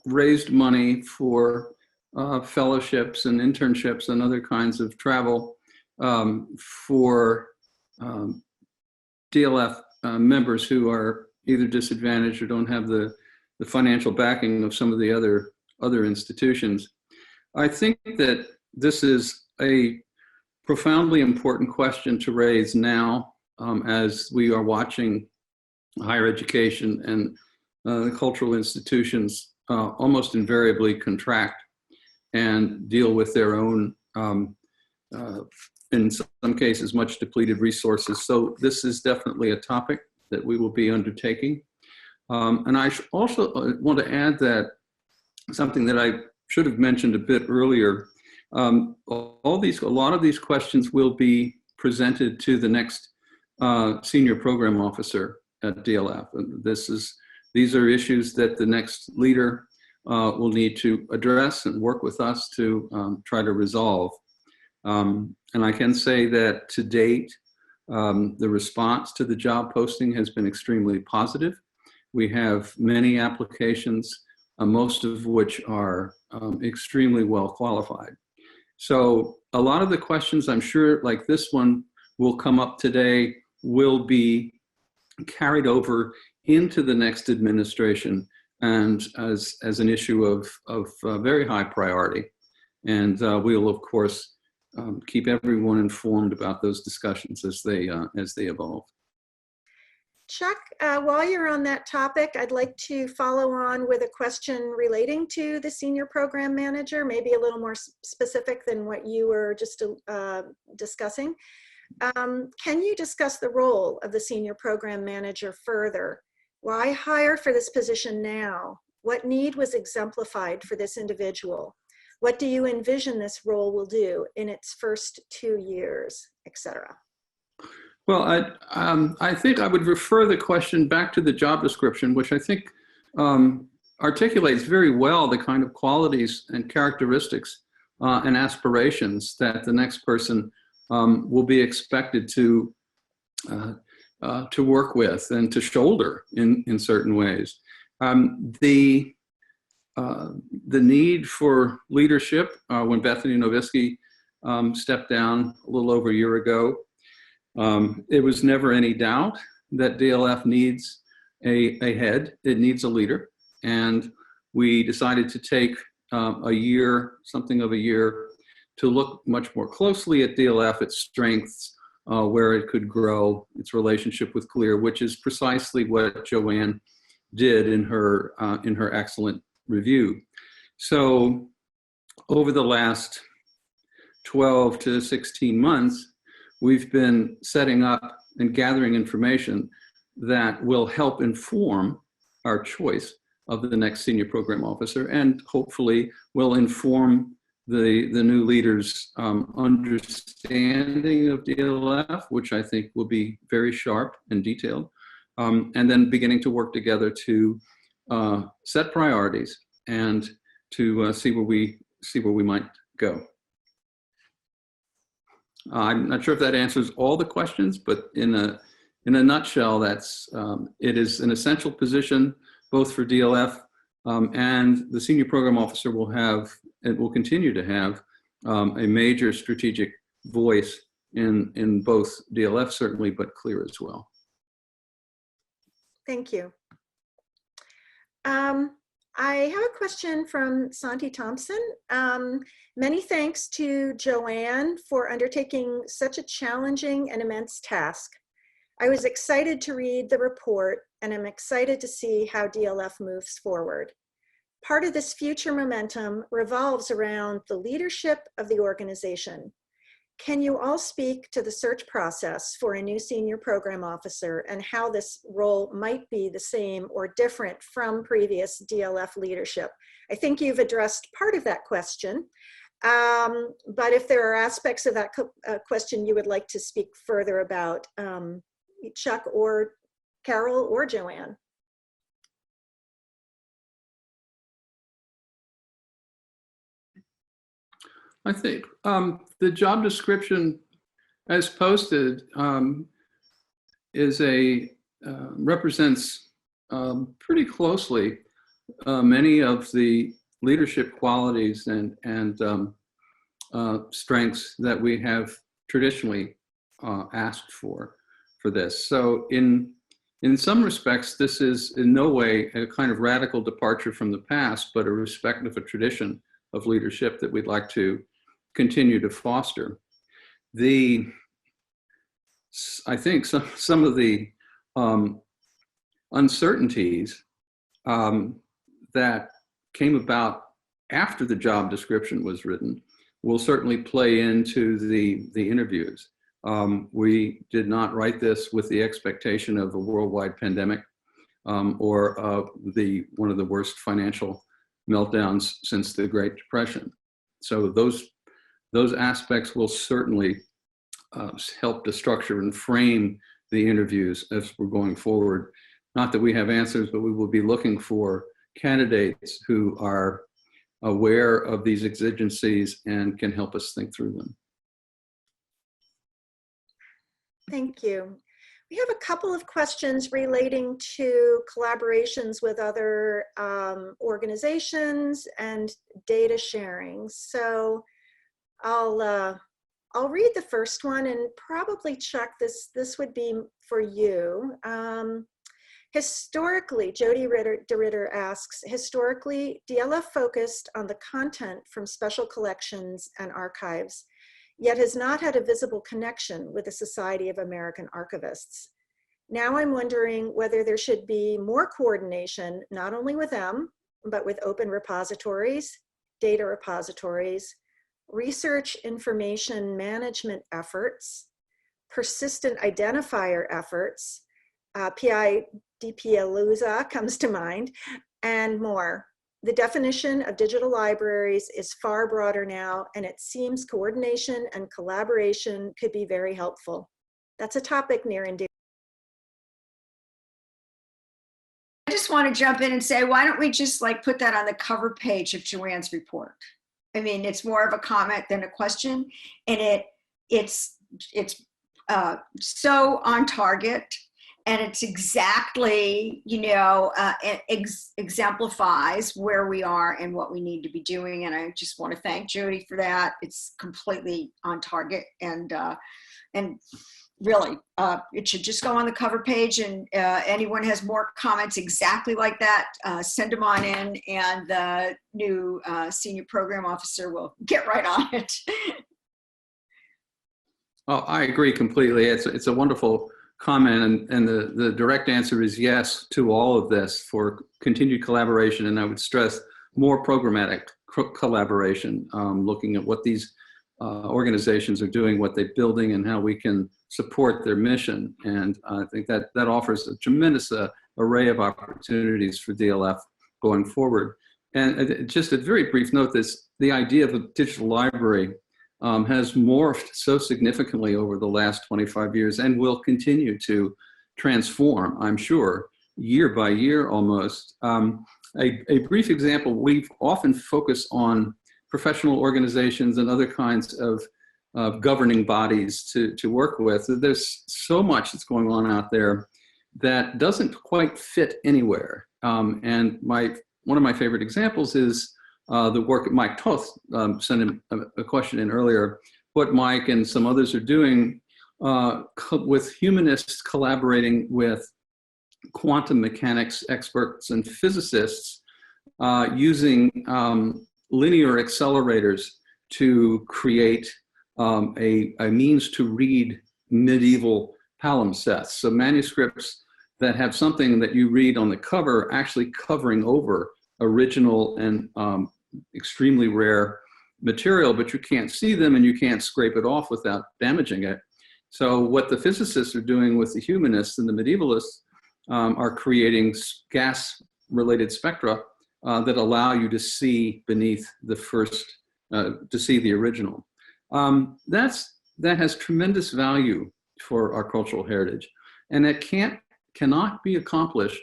raised money for fellowships and internships and other kinds of travel for DLF members who are either disadvantaged or don't have the financial backing of some of the other institutions. I think that this is a profoundly important question to raise now as we are watching higher education and the cultural institutions almost invariably contract and deal with their own, in some cases, much depleted resources. So this is definitely a topic that we will be undertaking. And I also want to add that something that I should have mentioned a bit earlier. A lot of these questions will be presented to the next senior program officer at DLF. And these are issues that the next leader will need to address and work with us to try to resolve. And I can say that to date, the response to the job posting has been extremely positive. We have many applications, most of which are extremely well qualified. So a lot of the questions, I'm sure, like this one will come up today, will be carried over into the next administration and as an issue of very high priority. And we will, of course, keep everyone informed about those discussions as they evolve. Chuck, while you're on that topic, I'd like to follow on with a question relating to the senior program manager, maybe a little more specific than what you were just discussing. Can you discuss the role of the senior program manager further? Why hire for this position now? What need was exemplified for this individual? What do you envision this role will do in its first 2 years, etc.? Well, I think I would refer the question back to the job description, which I think articulates very well the kind of qualities and characteristics and aspirations that the next person will be expected to work with and to shoulder in certain ways. The need for leadership when Bethany Novisky stepped down a little over a year ago, it was never any doubt that DLF needs a head, it needs a leader. And we decided to take something of a year, to look much more closely at DLF, its strengths, where it could grow, its relationship with CLIR, which is precisely what Joanne did in her excellent review. So over the last 12 to 16 months, we've been setting up and gathering information that will help inform our choice of the next senior program officer, and hopefully will inform the new leader's understanding of DLF, which I think will be very sharp and detailed, and then beginning to work together to set priorities and to see where we might go. I'm not sure if that answers all the questions, but in a nutshell, it is an essential position both for DLF and the senior program officer will continue to have a major strategic voice in both DLF certainly, but CLIR as well. Thank you. I have a question from Santi Thompson. Many thanks to Joanne for undertaking such a challenging and immense task. I was excited to read the report, and I'm excited to see how DLF moves forward. Part of this future momentum revolves around the leadership of the organization. Can you all speak to the search process for a new senior program officer and how this role might be the same or different from previous DLF leadership? I think you've addressed part of that question, but if there are aspects of that question you would like to speak further about, Chuck or Carol or Joanne. I think the job description as posted represents pretty closely many of the leadership qualities and strengths that we have traditionally asked for this. So in some respects, this is in no way a kind of radical departure from the past, but a respect of a tradition of leadership that we'd like to continue to foster. I think some of the uncertainties that came about after the job description was written will certainly play into the interviews. We did not write this with the expectation of a worldwide pandemic or one of the worst financial meltdowns since the Great Depression. So those aspects will certainly help to structure and frame the interviews as we're going forward. Not that we have answers, but we will be looking for candidates who are aware of these exigencies and can help us think through them. Thank you. We have a couple of questions relating to collaborations with other organizations and data sharing. So I'll read the first one and probably Chuck, this would be for you. Historically, Jody DeRitter asks, historically, DLF focused on the content from special collections and archives, yet has not had a visible connection with the Society of American Archivists. Now I'm wondering whether there should be more coordination, not only with them, but with open repositories, data repositories, research information management efforts, persistent identifier efforts, PI DPLUSA comes to mind, and more. The definition of digital libraries is far broader now, and it seems coordination and collaboration could be very helpful. That's a topic near and dear. I just want to jump in and say, why don't we just put that on the cover page of Joanne's report? I mean, it's more of a comment than a question, and it's so on target, and it's exactly, exemplifies where we are and what we need to be doing. And I just want to thank Jody for that. It's completely on target, and really, it should just go on the cover page, and anyone has more comments exactly like that, send them on in, and the new senior program officer will get right on it. Oh, I agree completely. It's a wonderful comment, and the direct answer is yes to all of this for continued collaboration, and I would stress more programmatic collaboration, looking at what these organizations are doing, what they're building, and how we can support their mission. And I think that offers a tremendous array of opportunities for DLF going forward. And just a very brief note, the idea of a digital library has morphed so significantly over the last 25 years and will continue to transform, I'm sure, year by year almost. A brief example, we've often focused on professional organizations and other kinds of governing bodies to work with. There's so much that's going on out there that doesn't quite fit anywhere. And one of my favorite examples is the work Mike Toth sent him a question in earlier, what Mike and some others are doing with humanists collaborating with quantum mechanics experts and physicists using linear accelerators to create a means to read medieval palimpsests. So manuscripts that have something that you read on the cover actually covering over original and extremely rare material, but you can't see them and you can't scrape it off without damaging it. So what the physicists are doing with the humanists and the medievalists are creating gas-related spectra that allow you to see beneath the first, to see the original. That has tremendous value for our cultural heritage, and it cannot be accomplished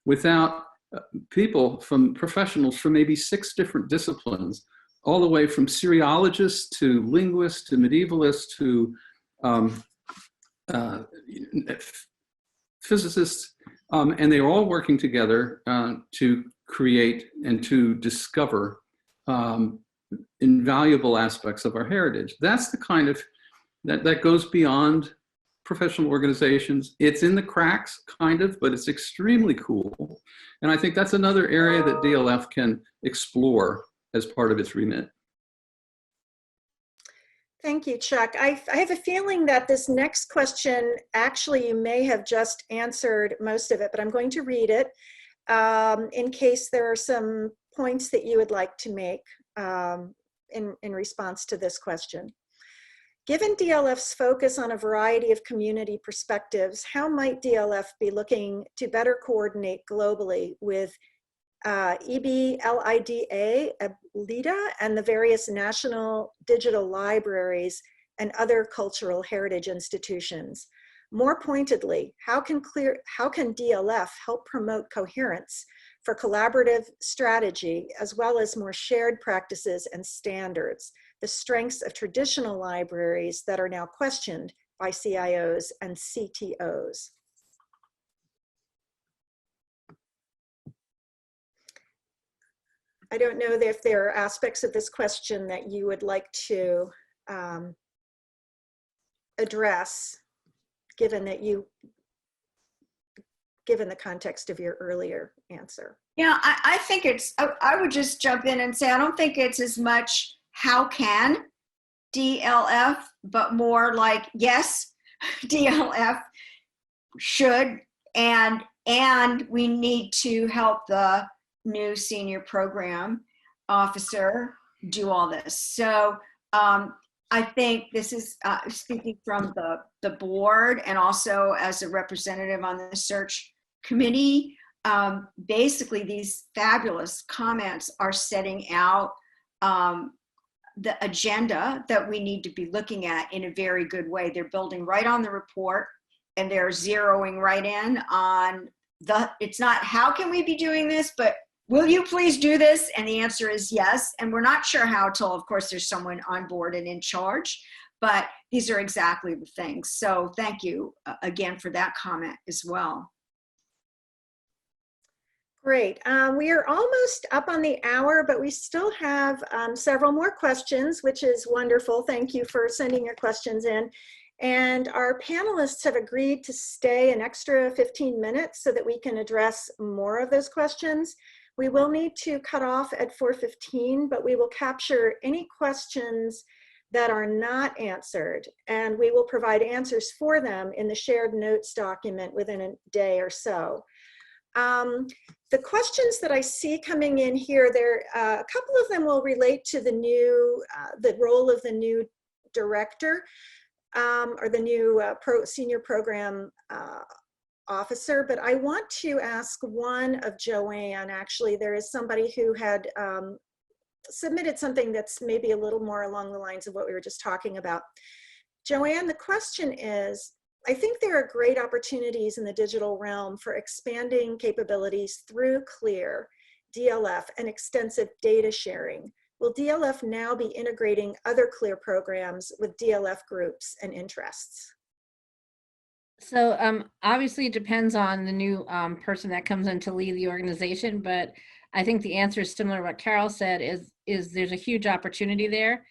without professionals from maybe 6 different disciplines, all the way from Syriologists to linguists to medievalists to physicists, And they are all working together to create and to discover invaluable aspects of our heritage. That's the kind of, that goes beyond professional organizations. It's in the cracks, kind of, but it's extremely cool. And I think that's another area that DLF can explore as part of its remit. Thank you, Chuck. I have a feeling that this next question, actually, you may have just answered most of it, but I'm going to read it in case there are some points that you would like to make in response to this question. Given DLF's focus on a variety of community perspectives, how might DLF be looking to better coordinate globally with EBLIDA, LIDA, and the various national digital libraries and other cultural heritage institutions? More pointedly, how can DLF help promote coherence for collaborative strategy, as well as more shared practices and standards, the strengths of traditional libraries that are now questioned by CIOs and CTOs? I don't know if there are aspects of this question that you would like to address, given the context of your earlier answer. Yeah, I think it's, I would just jump in and say, I don't think it's as much how can DLF, but more like, yes, DLF should, and we need to help the new senior program officer do all this. So I think this is speaking from the board and also as a representative on the search committee. Basically, these fabulous comments are setting out the agenda that we need to be looking at in a very good way. They're building right on the report, and they're zeroing right in on it's not how can we be doing this, but will you please do this? And the answer is yes. And we're not sure how till, of course, there's someone on board and in charge, but these are exactly the things. So thank you again for that comment as well. Great. We are almost up on the hour, but we still have several more questions, which is wonderful. Thank you for sending your questions in. And our panelists have agreed to stay an extra 15 minutes so that we can address more of those questions. We will need to cut off at 4:15, but we will capture any questions that are not answered, and we will provide answers for them in the shared notes document within a day or so. The questions that I see coming in here, a couple of them will relate to the role of the new director or the new senior program officer, but I want to ask one of Joanne. Actually, there is somebody who had submitted something that's maybe a little more along the lines of what we were just talking about. Joanne, the question is, I think there are great opportunities in the digital realm for expanding capabilities through CLIR, DLF, and extensive data sharing. Will DLF now be integrating other CLIR programs with DLF groups and interests? So obviously it depends on the new person that comes in to lead the organization, but I think the answer is similar to what Carol said, is there's a huge opportunity there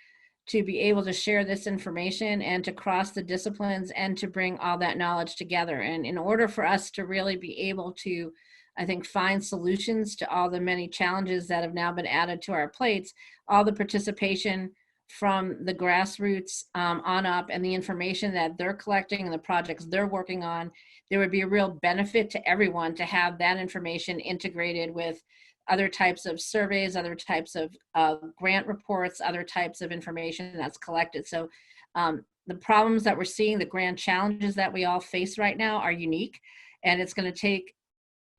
to be able to share this information and to cross the disciplines and to bring all that knowledge together. And in order for us to really be able to, I think, find solutions to all the many challenges that have now been added to our plates, all the participation from the grassroots on up and the information that they're collecting and the projects they're working on, there would be a real benefit to everyone to have that information integrated with other types of surveys, other types of grant reports, other types of information that's collected. So the problems that we're seeing, the grand challenges that we all face right now are unique, and it's going to take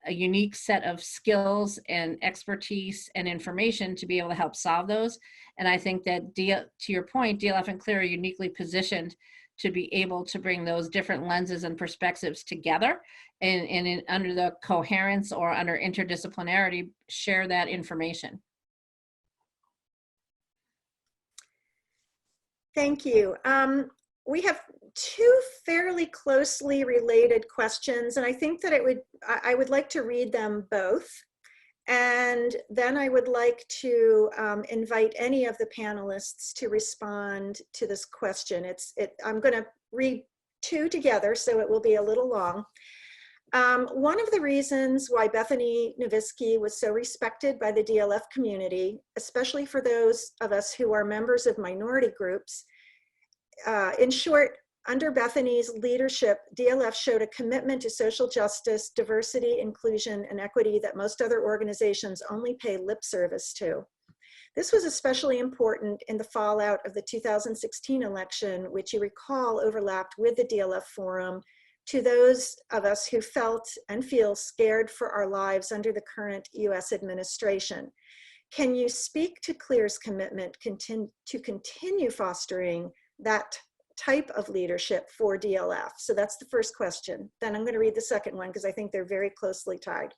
a unique set of skills and expertise and information to be able to help solve those. And I think that to your point, DLF and CLIR are uniquely positioned to be able to bring those different lenses and perspectives together and under the coherence or under interdisciplinarity, share that information. Thank you. we have two fairly closely related questions, and I think that I would like to read them both. And then I would like to invite any of the panelists to respond to this question. I'm going to read two together, so it will be a little long. One of the reasons why Bethany Novisky was so respected by the DLF community, especially for those of us who are members of minority groups, in short, under Bethany's leadership, DLF showed a commitment to social justice, diversity, inclusion, and equity that most other organizations only pay lip service to. This was especially important in the fallout of the 2016 election, which you recall overlapped with the DLF Forum, to those of us who felt and feel scared for our lives under the current US administration. Can you speak to CLIR's commitment to continue fostering that type of leadership for DLF? So that's the first question. Then I'm going to read the second one because I think they're very closely tied.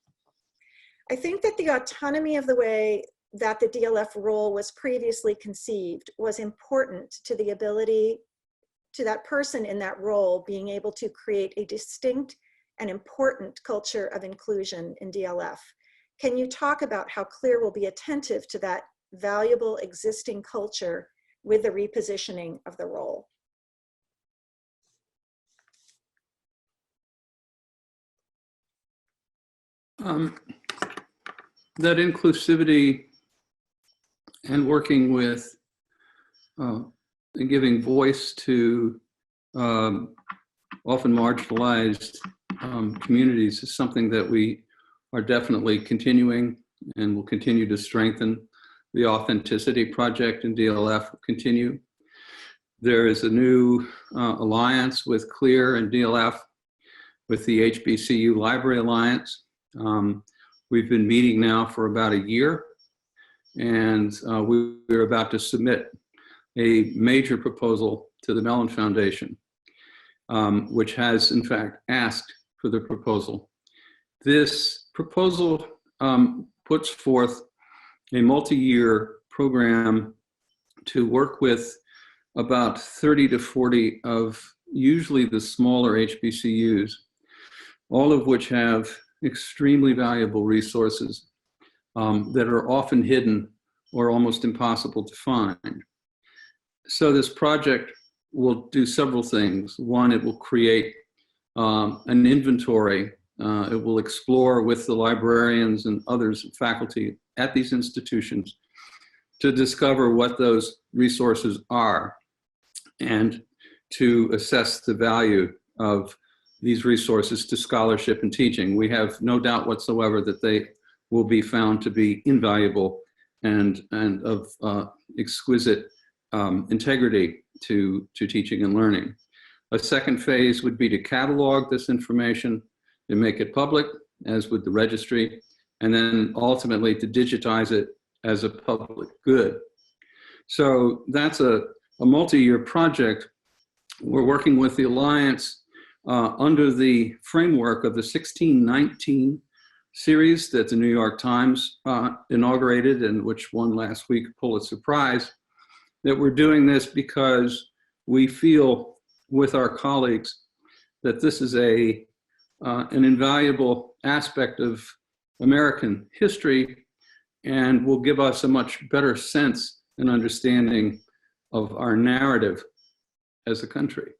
I think that the autonomy of the way that the DLF role was previously conceived was important to the ability to that person in that role being able to create a distinct and important culture of inclusion in DLF. Can you talk about how CLIR will be attentive to that valuable existing culture with the repositioning of the role? That inclusivity and working with and giving voice to often marginalized communities is something that we are definitely continuing and will continue to strengthen. The Authenticity Project in DLF will continue. There is a new alliance with CLIR and DLF with the HBCU Library Alliance. We've been meeting now for about a year, and we're about to submit a major proposal to the Mellon Foundation, which has in fact asked for the proposal. This proposal puts forth a multi-year program to work with about 30 to 40 of usually the smaller HBCUs, all of which have extremely valuable resources that are often hidden or almost impossible to find. So this project will do several things. One, it will create an inventory. It will explore with the librarians and others, faculty at these institutions, to discover what those resources are and to assess the value of these resources to scholarship and teaching. We have no doubt whatsoever that they will be found to be invaluable and of exquisite integrity to teaching and learning. A second phase would be to catalog this information and make it public, as with the registry, and then ultimately to digitize it as a public good. So that's a multi-year project. We're working with the Alliance under the framework of the 1619 series that the New York Times inaugurated and which won last week a Pulitzer Prize, that we're doing this because we feel with our colleagues that this is an invaluable aspect of American history and will give us a much better sense and understanding of our narrative as a country.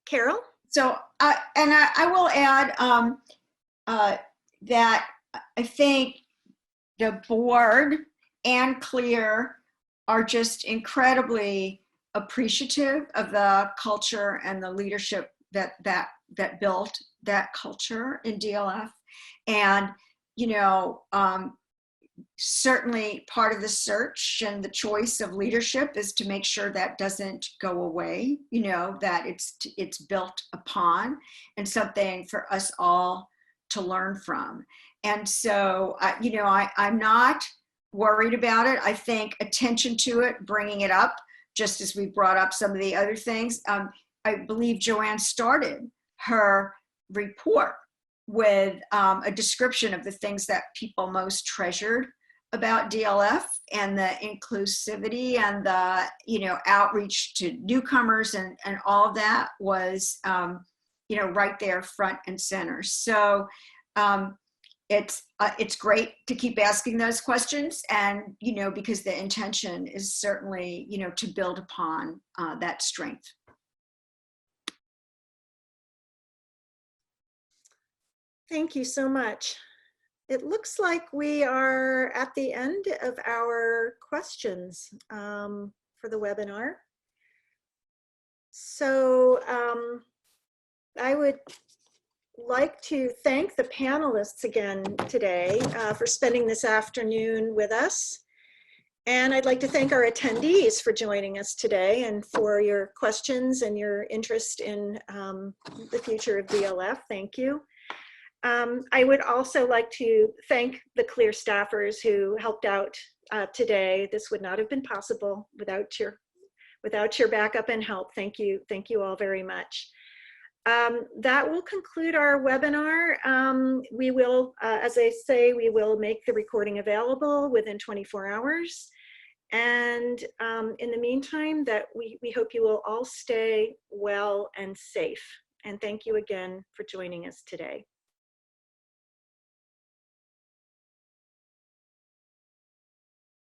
Carol? So, I will add that I think the board and CLIR are just incredibly appreciative of the culture and the leadership that built that culture in DLF. And, you know, certainly part of the search and the choice of leadership is to make sure that doesn't go away, you know, that it's built upon and something for us all to learn from. And so, you know, I'm not worried about it. I think attention to it, bringing it up, just as we brought up some of the other things. I believe Joanne started her report with a description of the things that people most treasured about DLF and the inclusivity and the, outreach to newcomers and all of that was, right there front and center. So it's great to keep asking those questions, and, because the intention is certainly, to build upon that strength. Thank you so much. It looks like we are at the end of our questions for the webinar. So I would like to thank the panelists again today for spending this afternoon with us. And I'd like to thank our attendees for joining us today and for your questions and your interest in the future of DLF. Thank you. I would also like to thank the CLIR staffers who helped out today. This would not have been possible without your backup and help. Thank you all very much. That will conclude our webinar. We will, as I say, we will make the recording available within 24 hours. And in the meantime, that we hope you will all stay well and safe. And thank you again for joining us today.